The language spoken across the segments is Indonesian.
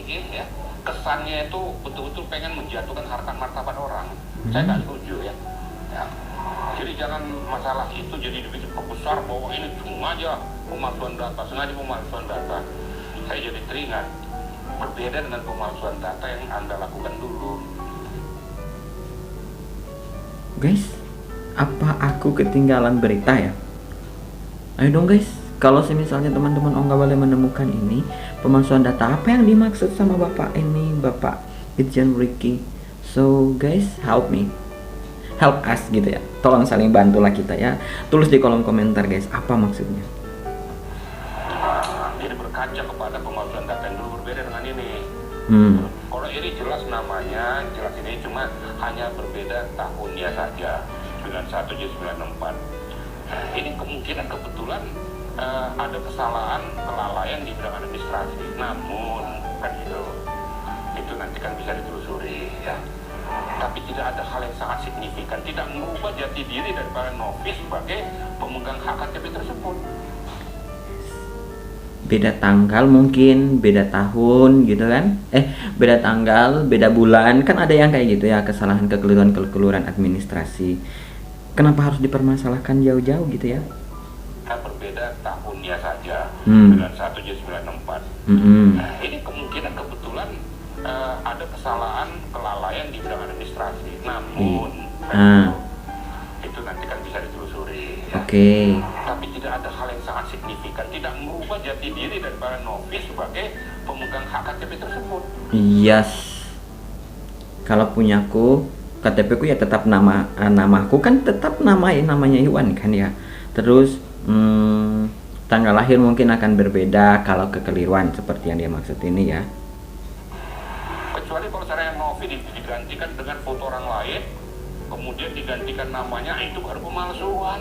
ya, kesannya itu betul-betul pengen menjatuhkan harkat martabat orang. Saya nggak setuju ya. Ya. Jadi jangan masalah itu jadi dibikin besar bahwa ini cuma aja pemalsuan data, sengaja pemalsuan data. Saya jadi teringat, berbeda dengan pemalsuan data yang Anda lakukan dulu. Guys, apa aku ketinggalan berita ya? Ayo dong guys, kalau misalnya teman-teman Ongga boleh menemukan ini pemalsuan data, apa yang dimaksud sama bapak ini, Bapak Irjen Ricky? So guys, help me, help us gitu ya. Tolong saling bantulah kita ya. Tulis di kolom komentar guys, apa maksudnya? Jadi berkaca kepada pemalsuan data yang dulu berbeda dengan ini. Kalau ini jelas namanya, jelas ini cuma hanya berbeda tahunnya saja, 91 jadi 94. Ini kemungkinan kebetulan ada kesalahan, kelalaian di bidang administrasi. Namun kan itu nanti kan bisa ditelusuri ya. Tapi tidak ada hal yang sangat signifikan, tidak mengubah jati diri daripada Novi sebagai pemegang hak KTP tersebut. Beda tanggal mungkin, beda tahun gitu kan, beda tanggal, beda bulan, kan ada yang kayak gitu ya, kesalahan, kekeliruan administrasi. Kenapa harus dipermasalahkan jauh-jauh gitu ya? Berbeda tahunnya saja, 91 jadi 94. Ini kemungkinan kebetulan ada kesalahan, kelalaian di bidang administrasi. Namun itu nanti kan bisa ditelusuri ya. Tapi tidak ada hal yang sangat signifikan, tidak mengubah jati diri daripada Novi sebagai pemegang hak KTP tersebut. Yes. Kalau punyaku, KTP ku ya tetap namaku kan tetap namanya Iwan kan ya. Terus tanggal lahir mungkin akan berbeda kalau kekeliruan seperti yang dia maksud ini ya. Kecuali kalau caranya Novi digantikan dengan foto orang lain, kemudian digantikan namanya, itu baru pemalsuan.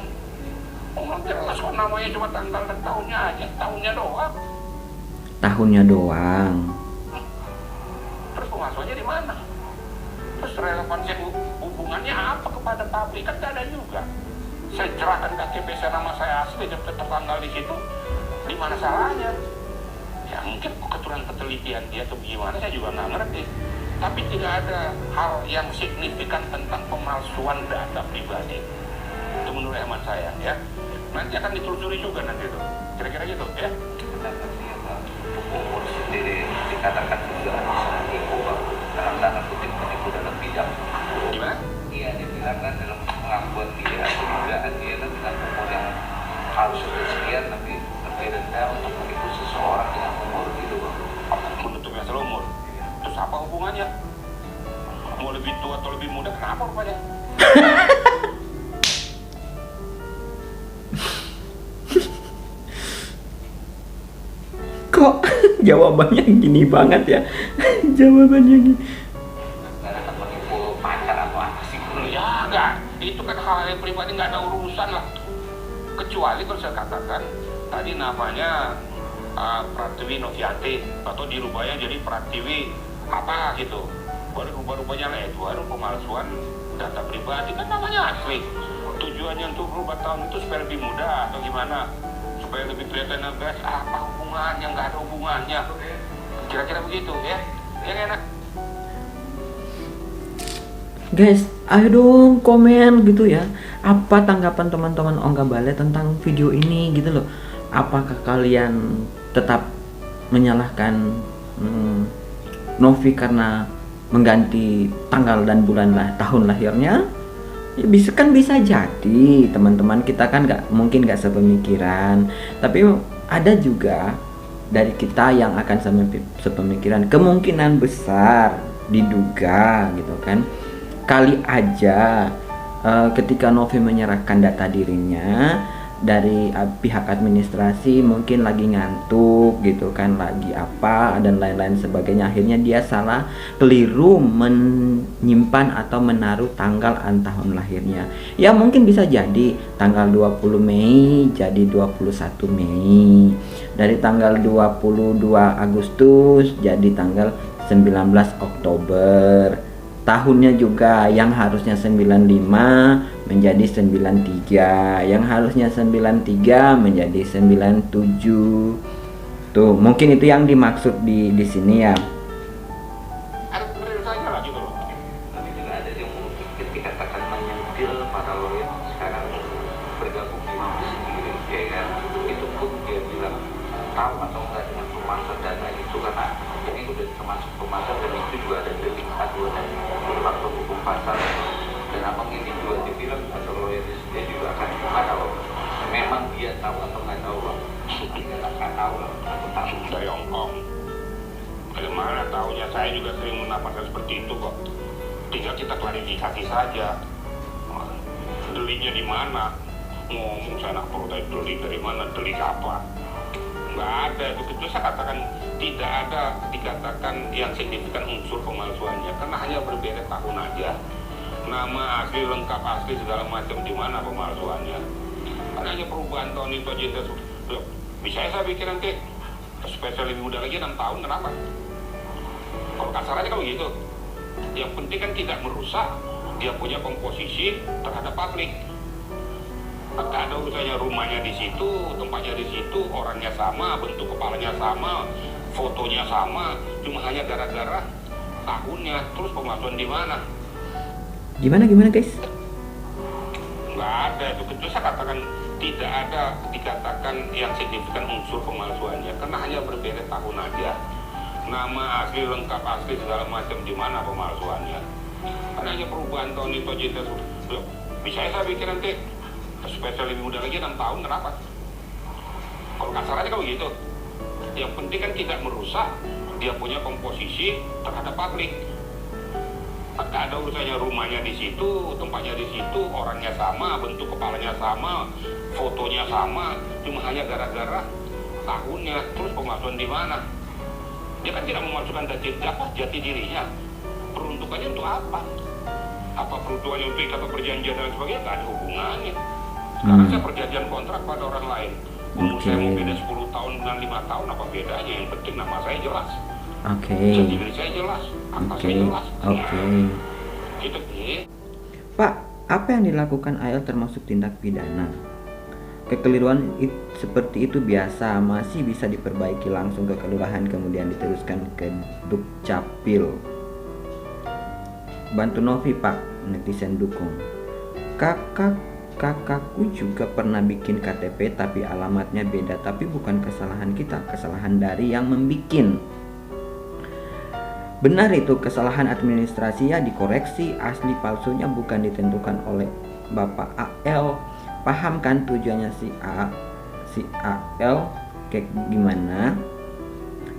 Orang jelas kok namanya cuma tanggal dan tahunnya aja, tahunnya doang. Tahunnya doang. Terus pemalsuannya di mana? Terus relevansi hubungannya apa kepada publik? Kan tidak ada juga. Saya cerahkan KTP saya, nama saya asli, tertanggal di situ, di mana salahnya? Ya mungkin keturunan ketelitian dia atau gimana, saya juga nggak ngerti. Tapi tidak ada hal yang signifikan tentang pemalsuan data pribadi. Itu menurut hemat saya ya. Nanti akan ditelusuri juga nanti itu. Kira-kira gitu ya. Umur sendiri dikatakan juga nipu dalam tanda kutip menipu dalam bidang. Gimana? Iya, dibilangkan dalam pengakuan dia atau dugaan dia kan dengan umur yang harus sudah sekian tapi lebih rendah untuk menipu seseorang dengan umur gitu bang. Menutup masalah umur. Terus apa hubungannya? Mau lebih tua atau lebih muda, kenapa rupanya? Kok jawabannya gini banget ya? Jawabannya gini. Karena kan menipu pacar atau apa sih? Ya enggak, itu kan hal yang pribadi, nggak ada urusan lah. Kecuali kalau saya katakan tadi namanya Pratiwi Novianti atau dirubahnya jadi Pratiwi apa gitu, baru rubah-rubahnya lah itu baru pemalsuan data pribadi, kan namanya asli. Tujuannya untuk berubah tahun itu supaya lebih mudah atau gimana, supaya lebih kelihatan guys, apa hubungannya? Nggak ada hubungannya, kira-kira begitu ya, yang enak. Guys, ayo dong komen gitu ya. Apa tanggapan teman-teman Ongga Ballet tentang video ini gitu loh. Apakah kalian tetap menyalahkan Novi karena mengganti tanggal dan bulan tahun lahirnya? Ya, bisa jadi teman-teman kita kan mungkin nggak sepemikiran, tapi ada juga dari kita yang akan sepemikiran, kemungkinan besar diduga gitu kan, kali aja ketika Novi menyerahkan data dirinya dari pihak administrasi mungkin lagi ngantuk gitu kan, lagi apa dan lain-lain sebagainya, akhirnya dia salah keliru menyimpan atau menaruh tanggal tahun lahirnya. Ya mungkin bisa jadi tanggal 20 Mei jadi 21 Mei, dari tanggal 22 Agustus jadi tanggal 19 Oktober. Tahunnya juga yang harusnya 95 menjadi 93, yang harusnya 93 menjadi 97. Tuh, mungkin itu yang dimaksud di sini ya. termasuk pemasar, dan itu juga ada delik aduan faktor hukum pasar. Dan abang yang dijual di film atau royaltis dia juga akan gimana kalau memang dia tahu atau nggak tahu bang? Dia nggak tahu lah, aku tahu. Dari Hongkong. Bagaimana tahunya, saya juga sering mendapatkan seperti itu kok. Tinggal kita klarifikasi saja. Deliknya di mana? Ngomong saya nak perlu tahu delik dari mana, delik apa? Nggak ada itu saya katakan tidak ada dikatakan yang signifikan unsur pemalsuannya, karena hanya berbeda tahun aja. Nama asli, lengkap asli, segala macam, di mana pemalsuannya? Karena hanya perubahan tahun itu aja. Bisa saya pikir nanti spesial lebih muda lagi 6 tahun, kenapa? Kalau kasar aja kalau gitu. Yang penting kan tidak merusak dia punya komposisi terhadap publik. Nggak ada urusannya rumahnya di situ, tempatnya di situ, orangnya sama, bentuk kepalanya sama, fotonya sama, cuma hanya gara-gara tahunnya. Terus pemalsuan di mana? Gimana guys? Nggak ada itu saya katakan tidak ada dikatakan yang signifikan unsur pemalsuannya, karena hanya berbeda tahun aja. Nama asli, lengkap asli, segala macam, di mana pemalsuannya? Karena hanya perubahan tahun itu aja. Bisa saya pikir nanti spesial lebih muda lagi 6 tahun, kenapa? Kalau kasar aja kalau gitu. Yang penting kan tidak merusak dia punya komposisi terhadap publik. Nggak ada urusannya rumahnya di situ, tempatnya di situ, orangnya sama, bentuk kepalanya sama, fotonya sama, cuma hanya gara-gara tahunnya. Terus pemalsuan di mana? Dia kan tidak memasukkan jati dirinya. Peruntukannya untuk apa? Apa peruntukannya untuk ikatan perjanjian dan sebagainya? Nggak ada hubungannya. Sekarang saya perjanjian kontrak pada orang lain. Umur saya mau beda 10 tahun dengan 5 tahun, apa bedanya? Yang penting nama saya jelas. Jati diri saya jelas. Apa saya jelas. Gitu. Pak, apa yang dilakukan AL termasuk tindak pidana? Kekeliruan seperti itu biasa, masih bisa diperbaiki langsung ke kelurahan kemudian diteruskan ke Dukcapil. Bantu Novi Pak, netizen dukung. Kakakku juga pernah bikin KTP tapi alamatnya beda, tapi bukan kesalahan kita, kesalahan dari yang membikin. Benar itu kesalahan administrasi, ya dikoreksi, asli palsunya bukan ditentukan oleh Bapak AL. Paham kan tujuannya si AL kayak gimana?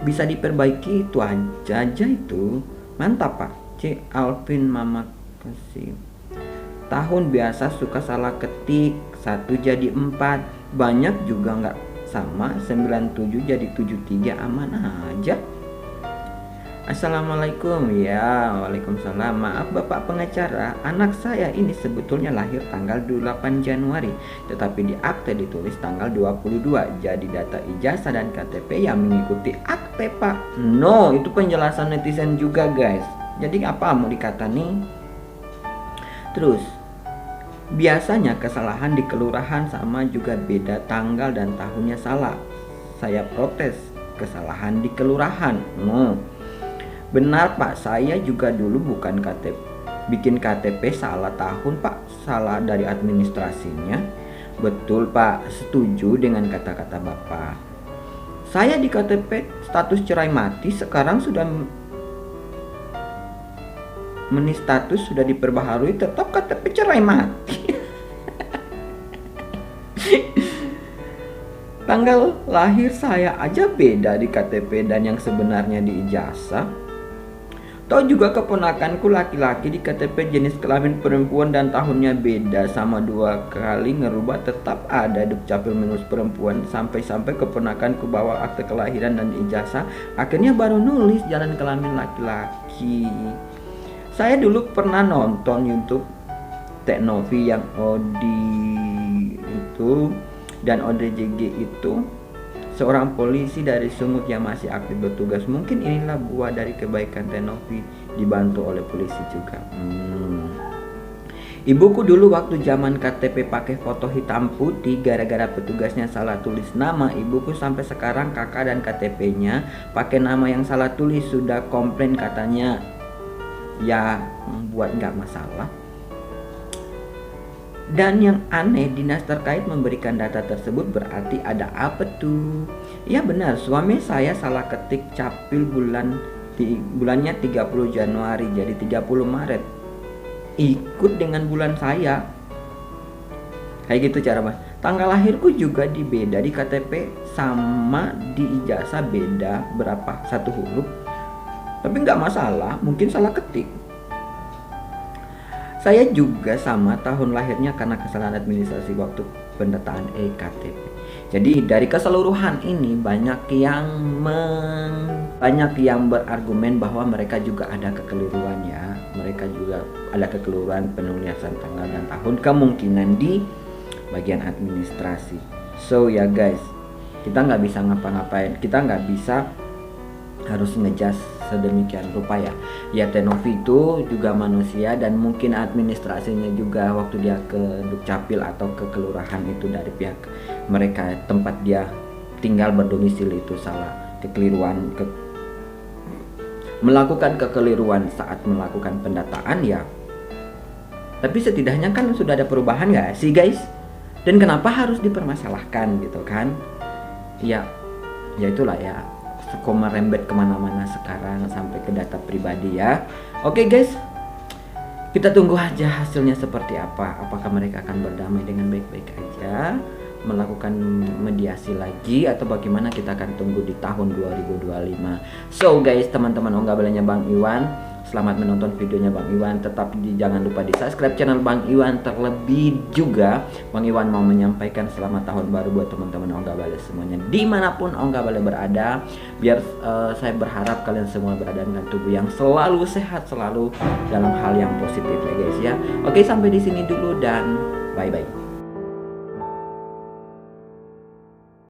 Bisa diperbaiki, itu aja itu. Mantap Pak. C. Alvin Mama kasih. Tahun biasa suka salah ketik, 1 jadi 4, banyak juga nggak sama, 97 jadi 73, aman aja. Assalamualaikum. Ya, waalaikumsalam. Maaf Bapak pengacara, anak saya ini sebetulnya lahir tanggal 8 Januari, tetapi di akte ditulis tanggal 22. Jadi data ijazah dan KTP yang mengikuti akte Pak. No, itu penjelasan netizen juga guys. Jadi apa mau dikata nih? Terus biasanya kesalahan di kelurahan sama juga beda tanggal dan tahunnya salah. Saya protes kesalahan di kelurahan. No. Benar Pak, saya juga dulu bukan bikin KTP salah tahun Pak, salah dari administrasinya. Betul Pak, setuju dengan kata-kata Bapak. Saya di KTP status cerai mati, sekarang sudah status sudah diperbaharui, tetap KTP cerai mati. Tanggal lahir saya aja beda di KTP dan yang sebenarnya di ijazah. Tahu juga keponakanku laki-laki di KTP jenis kelamin perempuan dan tahunnya beda, sama 2 kali ngerubah tetap ada Dukcapil minus perempuan, sampai-sampai keponakanku bawa akte kelahiran dan ijazah, akhirnya baru nulis jalan kelamin laki-laki. Saya dulu pernah nonton YouTube Teh Novi yang OD itu dan ODJG itu, seorang polisi dari Sumut yang masih aktif bertugas. Mungkin inilah buah dari kebaikan Teh Novi, dibantu oleh polisi juga. Ibuku dulu waktu zaman KTP pakai foto hitam putih, gara-gara petugasnya salah tulis nama ibuku, sampai sekarang kakak dan KTP-nya pakai nama yang salah tulis. Sudah komplain katanya, ya buat nggak masalah. Dan yang aneh, dinas terkait memberikan data tersebut, berarti ada apa tuh? Ya benar, suami saya salah ketik capil bulan bulannya 30 Januari jadi 30 Maret ikut dengan bulan saya. Kayak gitu cara Mas. Tanggal lahirku juga beda di KTP sama di ijazah beda berapa, 1 huruf. Tapi nggak masalah, mungkin salah ketik. Saya juga sama tahun lahirnya karena kesalahan administrasi waktu pendataan eKTP. Jadi dari keseluruhan ini banyak yang berargumen bahwa mereka juga ada kekeliruan ya. Mereka juga ada kekeliruan penulisan tanggal dan tahun kemungkinan di bagian administrasi. So ya guys, kita nggak bisa ngapa-ngapain, kita nggak bisa harus ngejas sedemikian rupa ya. Ya Tenovi itu juga manusia dan mungkin administrasinya juga waktu dia ke Dukcapil atau ke kelurahan itu dari pihak mereka tempat dia tinggal berdomisili itu salah, melakukan kekeliruan saat melakukan pendataan ya. Tapi setidaknya kan sudah ada perubahan nggak sih guys? Dan kenapa harus dipermasalahkan gitu kan? Ya itulah ya. Merembet kemana-mana sekarang sampai ke data pribadi ya. Oke guys, kita tunggu aja hasilnya seperti apa. Apakah mereka akan berdamai dengan baik-baik aja, melakukan mediasi lagi, atau bagaimana, kita akan tunggu di tahun 2025. So guys, teman-teman Ongga Balenya Bang Iwan, selamat menonton videonya Bang Iwan. Tetap jangan lupa di subscribe channel Bang Iwan. Terlebih juga Bang Iwan mau menyampaikan selamat tahun baru buat teman-teman Ongga Bale semuanya dimanapun Ongga Bale berada. Biar saya berharap kalian semua berada dengan tubuh yang selalu sehat, selalu dalam hal yang positif ya guys ya. Oke, sampai di sini dulu dan bye bye.